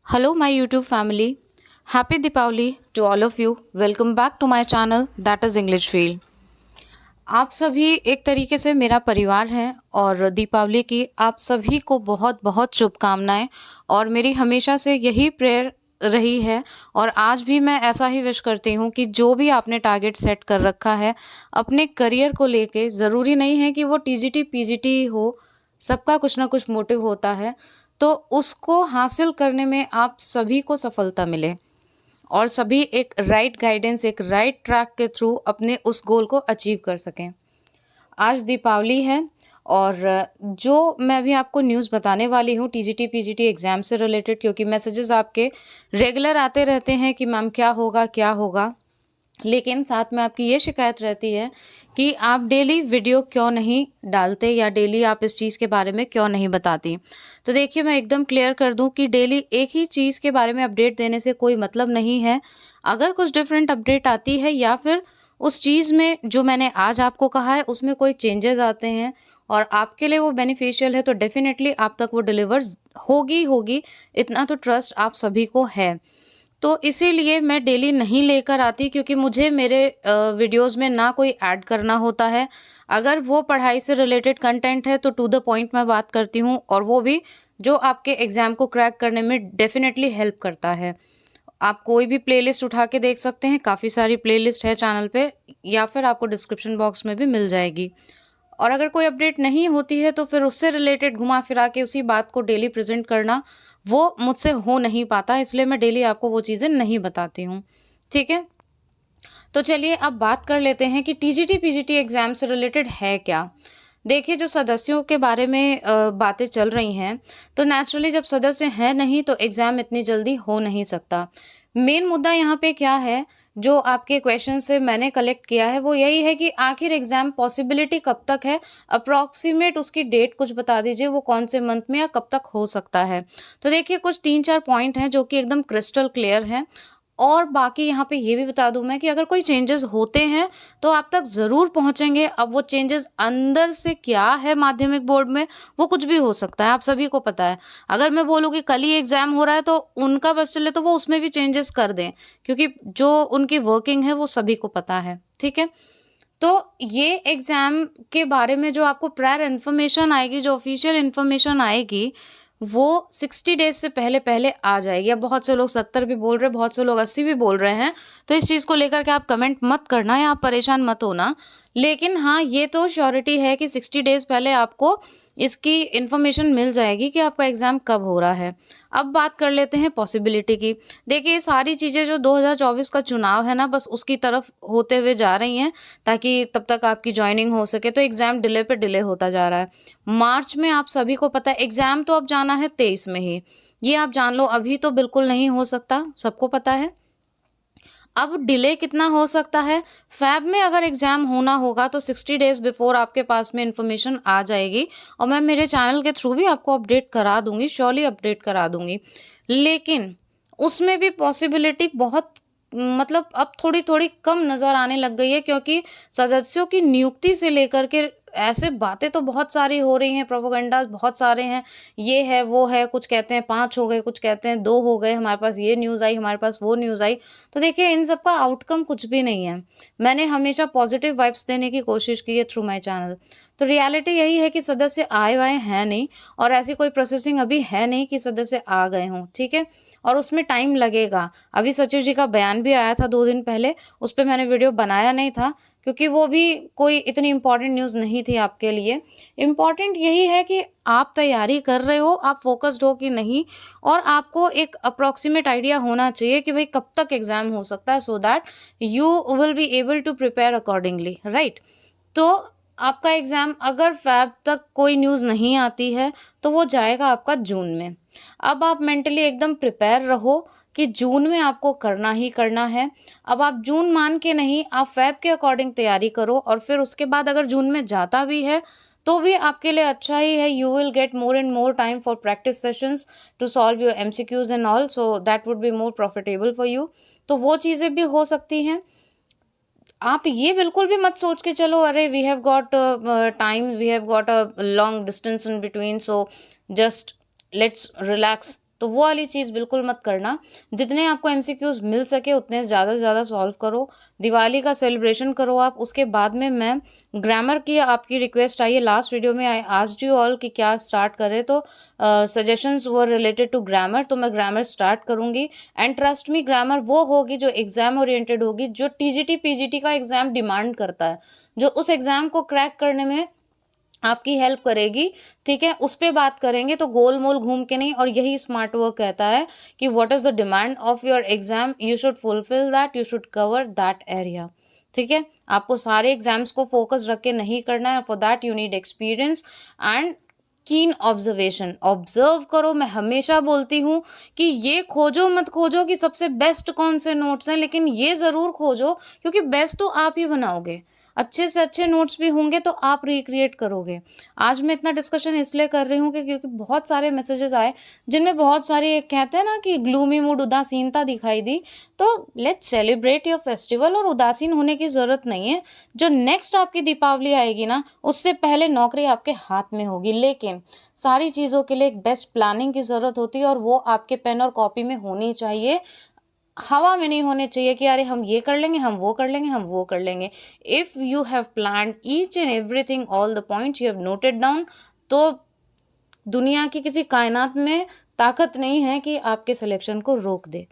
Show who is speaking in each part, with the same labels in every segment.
Speaker 1: Hello, my YouTube family. Happy Deepavali to all of you. Welcome back to my channel, that is English Field. आप सभी एक तरीके से मेरा परिवार हैं और दीपावली की आप सभी को बहुत बहुत शुभकामनाएं। और मेरी हमेशा से यही प्रेयर रही है और आज भी मैं ऐसा ही विश करती हूँ कि जो भी आपने टारगेट सेट कर रखा है अपने करियर को लेके, ज़रूरी नहीं है कि वो टीजीटी पीजीटी हो, सबका कुछ ना कुछ मोटिव होता है, तो उसको हासिल करने में आप सभी को सफलता मिले और सभी एक राइट गाइडेंस, एक राइट ट्रैक के थ्रू अपने उस गोल को अचीव कर सकें। आज दीपावली है और जो मैं अभी आपको न्यूज़ बताने वाली हूँ टीजीटी पीजीटी एग्ज़ाम से रिलेटेड, क्योंकि मैसेजेस आपके रेगुलर आते रहते हैं कि मैम क्या होगा क्या होगा, लेकिन साथ में आपकी ये शिकायत रहती है कि आप डेली वीडियो क्यों नहीं डालते या डेली आप इस चीज़ के बारे में क्यों नहीं बताती। तो देखिए, मैं एकदम क्लियर कर दूं कि डेली एक ही चीज़ के बारे में अपडेट देने से कोई मतलब नहीं है। अगर कुछ डिफरेंट अपडेट आती है या फिर उस चीज़ में जो मैंने आज आपको कहा है उसमें कोई चेंजेस आते हैं और आपके लिए वो बेनिफिशियल है, तो डेफिनेटली आप तक वो डिलीवर होगी होगी। इतना तो ट्रस्ट आप सभी को है। तो इसीलिए मैं डेली नहीं लेकर आती, क्योंकि मुझे मेरे वीडियोज़ में ना कोई ऐड करना होता है। अगर वो पढ़ाई से रिलेटेड कंटेंट है तो टू द पॉइंट मैं बात करती हूँ, और वो भी जो आपके एग्ज़ाम को क्रैक करने में डेफ़िनेटली हेल्प करता है। आप कोई भी प्लेलिस्ट उठा के देख सकते हैं, काफ़ी सारी प्लेलिस्ट है चैनल पे, या फिर आपको डिस्क्रिप्शन बॉक्स में भी मिल जाएगी। और अगर कोई अपडेट नहीं होती है तो फिर उससे रिलेटेड घुमा फिरा के उसी बात को डेली प्रेज़ेंट करना, वो मुझसे हो नहीं पाता, इसलिए मैं डेली आपको वो चीज़ें नहीं बताती हूँ। ठीक है? तो चलिए अब बात कर लेते हैं कि टीजीटी पीजीटी एग्ज़ाम से रिलेटेड है क्या? देखिए, जो सदस्यों के बारे में बातें चल रही हैं, तो नेचुरली जब सदस्य हैं नहीं तो एग्ज़ाम इतनी जल्दी हो नहीं सकता। मेन मुद्दा यहाँ पे क्या है, जो आपके क्वेश्चन से मैंने कलेक्ट किया है वो यही है कि आखिर एग्ज़ाम पॉसिबिलिटी कब तक है? अप्रॉक्सिमेट उसकी डेट कुछ बता दीजिए, वो कौन से मंथ में या कब तक हो सकता है? तो देखिए, कुछ 3-4 पॉइंट हैं जो कि एकदम क्रिस्टल क्लियर हैं। और बाकी यहाँ पे ये भी बता दूँ मैं कि अगर कोई चेंजेस होते हैं तो आप तक ज़रूर पहुँचेंगे। अब वो चेंजेस अंदर से क्या है माध्यमिक बोर्ड में, वो कुछ भी हो सकता है, आप सभी को पता है। अगर मैं बोलूँ कि कल ही एग्ज़ाम हो रहा है तो उनका बस चले तो वो उसमें भी चेंजेस कर दें, क्योंकि जो उनकी वर्किंग है वो सभी को पता है, ठीक है? तो ये एग्ज़ाम के बारे में जो आपको प्रायर इन्फॉर्मेशन आएगी, जो ऑफ़िशियल इन्फॉर्मेशन आएगी, वो 60 डेज़ से पहले-पहले आ जाएगी। अब बहुत से लोग 70 भी बोल रहे हैं, बहुत से लोग 80 भी बोल रहे हैं, तो इस चीज़ को लेकर के आप कमेंट मत करना या आप परेशान मत होना। लेकिन हाँ, ये तो श्योरिटी है कि 60 डेज़ पहले आपको इसकी इन्फॉर्मेशन मिल जाएगी कि आपका एग्ज़ाम कब हो रहा है। अब बात कर लेते हैं पॉसिबिलिटी की। देखिए, ये सारी चीज़ें जो 2024 का चुनाव है ना, बस उसकी तरफ होते हुए जा रही हैं, ताकि तब तक आपकी जॉइनिंग हो सके, तो एग्ज़ाम डिले पे डिले होता जा रहा है। मार्च में आप सभी को पता है एग्ज़ाम तो अब जाना है 23 में ही। ये आप जान लो, अभी तो बिल्कुल नहीं हो सकता, सबको पता है। अब डिले कितना हो सकता है? फ़ैब में अगर एग्ज़ाम होना होगा तो 60 डेज़ बिफ़ोर आपके पास में इन्फॉर्मेशन आ जाएगी और मैं मेरे चैनल के थ्रू भी आपको अपडेट करा दूँगी, श्योरली अपडेट करा दूँगी। लेकिन उसमें भी पॉसिबिलिटी बहुत, मतलब अब थोड़ी-थोड़ी कम नज़र आने लग गई है, क्योंकि सदस्यों की नियुक्ति से लेकर के ऐसे बातें तो बहुत सारी हो रही हैं, प्रोपेगेंडाज़ बहुत सारे हैं, ये है, वो है, कुछ कहते हैं 5 हो गए, कुछ कहते हैं 2 हो गए, हमारे पास ये न्यूज़ आई, हमारे पास वो न्यूज़ आई। तो देखिए, इन सब का आउटकम कुछ भी नहीं है। मैंने हमेशा पॉजिटिव वाइब्स देने की कोशिश की है थ्रू माय चैनल। तो रियलिटी यही है कि सदस्य आए-वाए हैं नहीं और ऐसी कोई प्रोसेसिंग अभी है नहीं कि सदस्य आ गए हों, ठीक है? और उसमें टाइम लगेगा। अभी सचिव जी का बयान भी आया था 2 दिन पहले, उस पे मैंने वीडियो बनाया नहीं था, क्योंकि वो भी कोई इतनी इम्पोर्टेंट न्यूज़ नहीं थी आपके लिए। इम्पोर्टेंट यही है कि आप तैयारी कर रहे हो, आप फ़ोकस्ड हो कि नहीं, और आपको एक अप्रॉक्सिमेट आइडिया होना चाहिए कि भई कब तक एग्ज़ाम हो सकता है, so that you will be able to prepare accordingly, right? तो आपका एग्ज़ाम अगर फ़ैब तक कोई न्यूज़ नहीं आती है, तो वो जाएगा आपका जून में। अब आप मेंटली एकदम प्रिपेयर रहो कि जून में आपको करना ही करना है। अब आप जून मान के नहीं, आप फ़ैब के अकॉर्डिंग तैयारी करो और फिर उसके बाद अगर जून में जाता भी है, तो भी आपके लिए अच्छा ही है। You will get more and more time for practice sessions to solve your MCQs and all, so that would be more profitable for you. तो वो चीज़ें भी हो सकती हैं। आप ये बिल्कुल भी मत सोच के चलो, अरे we have got time, we have got a long distance in between, so just let's relax, तो वो वाली चीज़ बिल्कुल मत करना। जितने आपको एमसीक्यूज़ मिल सके उतने ज़्यादा से ज़्यादा सॉल्व करो। दिवाली का सेलिब्रेशन करो आप। उसके बाद में मैं ग्रामर की आपकी रिक्वेस्ट आई है लास्ट वीडियो में, आई आस्क्ड यू ऑल कि क्या स्टार्ट करें, तो suggestions were related to grammar, तो मैं ग्रामर स्टार्ट करूँगी। एंड ट्रस्ट मी, ग्रामर वो होगी जो एग्ज़ाम ओरिएंटेड होगी, जो टीजीटी पीजीटी का एग्ज़ाम डिमांड करता है, जो उस एग्ज़ाम को क्रैक करने में आपकी हेल्प करेगी, ठीक है? उस पे बात करेंगे, तो गोल-मोल घूम के नहीं। और यही स्मार्ट वर्क कहता है कि what is the demand of your exam, you should fulfil that, you should cover that area, ठीक है? आपको सारे एग्ज़ाम्स को फोकस रख के नहीं करना है। For that you need experience and कीन ऑब्जर्वेशन। ऑब्जर्व करो। मैं हमेशा बोलती हूँ कि ये खोजो मत खोजो कि सबसे बेस्ट कौन से नोट्स हैं, लेकिन ये ज़रूर खोजो, क्योंकि बेस्ट तो आप ही बनाओगे। अच्छे से अच्छे नोट्स भी होंगे तो आप रिक्रिएट करोगे। आज मैं इतना डिस्कशन इसलिए कर रही हूँ कि क्योंकि बहुत सारे मैसेजेस आए जिनमें बहुत सारे कहते हैं ना कि ग्लूमी मूड, उदासीनता दिखाई दी। तो लेट्स सेलिब्रेट योर फेस्टिवल, और उदासीन होने की ज़रूरत नहीं है। जो नेक्स्ट आपकी दीपावली आएगी ना, उससे पहले नौकरी आपके हाथ में होगी। लेकिन सारी चीज़ों के लिए एक बेस्ट प्लानिंग की ज़रूरत होती है, और वो आपके पेन और कॉपी में होनी चाहिए। हवा में नहीं होने चाहिए कि अरे हम ये कर लेंगे, हम वो कर लेंगे, हम वो कर लेंगे। If you have planned each and everything, all the points you have noted down, तो दुनिया की किसी कायनात में ताकत नहीं है कि आपके सिलेक्शन को रोक दे।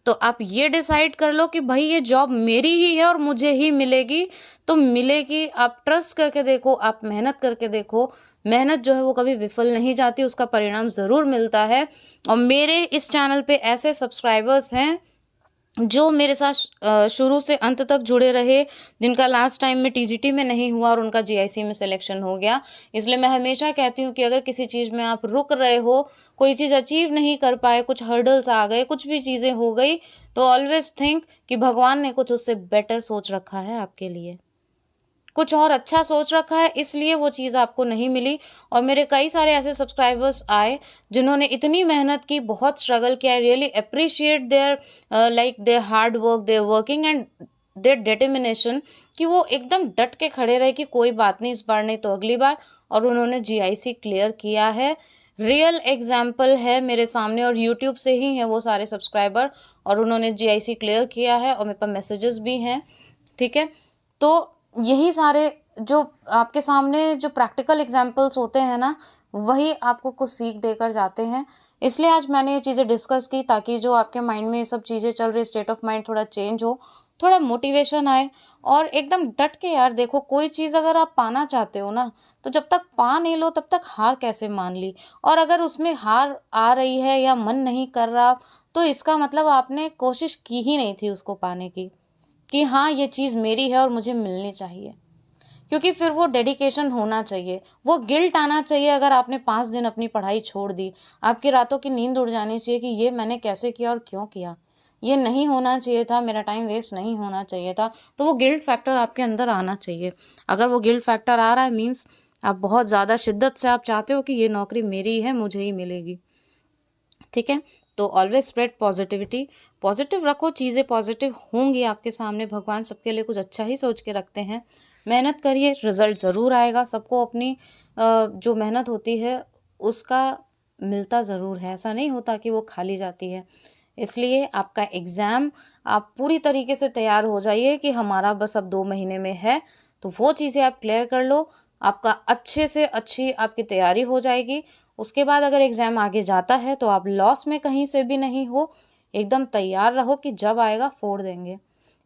Speaker 1: तो आप ये डिसाइड कर लो कि भाई ये जॉब मेरी ही है और मुझे ही मिलेगी, तो मिलेगी। आप ट्रस्ट करके देखो, आप मेहनत करके देखो। मेहनत जो है वो कभी विफल नहीं जाती, उसका परिणाम ज़रूर मिलता है। और मेरे इस चैनल पे ऐसे सब्सक्राइबर्स हैं जो मेरे साथ शुरू से अंत तक जुड़े रहे, जिनका लास्ट टाइम में टीजीटी में नहीं हुआ और उनका जीआईसी में सिलेक्शन हो गया। इसलिए मैं हमेशा कहती हूँ कि अगर किसी चीज़ में आप रुक रहे हो, कोई चीज़ अचीव नहीं कर पाए, कुछ हर्डल्स आ गए, कुछ भी चीज़ें हो गई, तो ऑलवेज़ थिंक कि भगवान ने कुछ उससे बेटर सोच रखा है आपके लिए। कुछ और अच्छा सोच रखा है, इसलिए वो चीज़ आपको नहीं मिली। और मेरे कई सारे ऐसे सब्सक्राइबर्स आए जिन्होंने इतनी मेहनत की, बहुत स्ट्रगल किया। I really appreciate their like their hard work, their working and their determination, कि वो एकदम डट के खड़े रहे कि कोई बात नहीं, इस बार नहीं तो अगली बार। और उन्होंने जीआईसी क्लियर किया है। रियल एग्जाम्पल है मेरे सामने, और यूट्यूब से ही हैं वो सारे सब्सक्राइबर, और उन्होंने जीआईसी क्लियर किया है और मेरे पास मैसेजेस भी हैं, ठीक है? तो यही सारे जो आपके सामने जो प्रैक्टिकल एग्जाम्पल्स होते हैं ना, वही आपको कुछ सीख देकर जाते हैं। इसलिए आज मैंने ये चीज़ें डिस्कस की, ताकि जो आपके माइंड में ये सब चीज़ें चल रही, स्टेट ऑफ माइंड थोड़ा चेंज हो, थोड़ा मोटिवेशन आए। और एकदम डट के यार देखो, कोई चीज़ अगर आप पाना चाहते हो ना, तो जब तक पा नहीं लो तब तक हार कैसे मान ली। और अगर उसमें हार आ रही है या मन नहीं कर रहा, तो इसका मतलब आपने कोशिश की ही नहीं थी उसको पाने की, कि हाँ ये चीज़ मेरी है और मुझे मिलनी चाहिए। क्योंकि फिर वो डेडिकेशन होना चाहिए, वो गिल्ट आना चाहिए। अगर आपने 5 दिन अपनी पढ़ाई छोड़ दी, आपकी रातों की नींद उड़ जानी चाहिए कि ये मैंने कैसे किया और क्यों किया, ये नहीं होना चाहिए था, मेरा टाइम वेस्ट नहीं होना चाहिए था। तो वो गिल्ट फैक्टर आपके अंदर आना चाहिए। अगर वो गिल्ट फैक्टर आ रहा है, मीन्स आप बहुत ज़्यादा शिद्दत से आप चाहते हो कि ये नौकरी मेरी है, मुझे ही मिलेगी, ठीक है? तो ऑलवेज स्प्रेड पॉजिटिविटी। पॉजिटिव रखो, चीज़ें पॉजिटिव होंगी आपके सामने। भगवान सबके लिए कुछ अच्छा ही सोच के रखते हैं। मेहनत करिए, रिजल्ट ज़रूर आएगा। सबको अपनी जो मेहनत होती है उसका मिलता ज़रूर है। ऐसा नहीं होता कि वो खाली जाती है। इसलिए आपका एग्ज़ाम, आप पूरी तरीके से तैयार हो जाइए कि हमारा बस अब 2 महीने में है, तो वो चीज़ें आप क्लियर कर लो। आपका अच्छे से अच्छी आपकी तैयारी हो जाएगी। उसके बाद अगर एग्ज़ाम आगे जाता है तो आप लॉस में कहीं से भी नहीं हो। एकदम तैयार रहो कि जब आएगा फोड़ देंगे।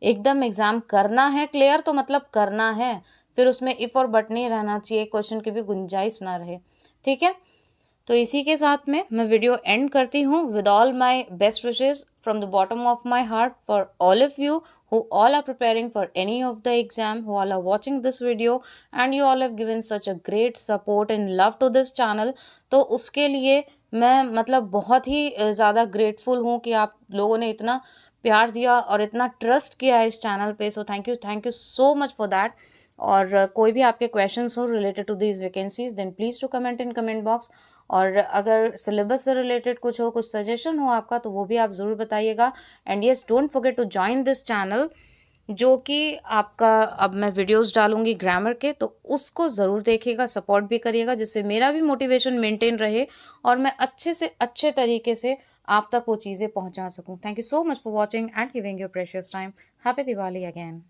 Speaker 1: एकदम एग्ज़ाम करना है क्लियर, तो मतलब करना है। फिर उसमें इफ़ और बट नहीं रहना चाहिए, क्वेश्चन की भी गुंजाइश ना रहे, ठीक है? तो इसी के साथ में मैं वीडियो एंड करती हूँ with all my best wishes from the bottom of my heart for all of you who all are preparing for any of the exam, who all are watching this video, and you all have given such a great support and love to this channel. तो उसके लिए मैं मतलब बहुत ही ज़्यादा grateful हूँ कि आप लोगों ने इतना प्यार दिया और इतना ट्रस्ट किया है इस चैनल पे। So thank you so much for that. और कोई भी आपके क्वेश्चंस हो related to these vacancies, then please to comment in comment box. और अगर सिलेबस से रिलेटेड कुछ हो, कुछ सजेशन हो आपका, तो वो भी आप ज़रूर बताइएगा। And yes, don't forget to join this channel जो कि आपका अब मैं वीडियोज़ डालूँगी ग्रामर के, तो उसको ज़रूर देखिएगा, सपोर्ट भी करिएगा, जिससे मेरा भी मोटिवेशन मेंटेन रहे और मैं अच्छे से अच्छे तरीके से आप तक वो चीज़ें पहुँचा सकूँ। Thank you so much for watching and giving your precious time. Happy Diwali again.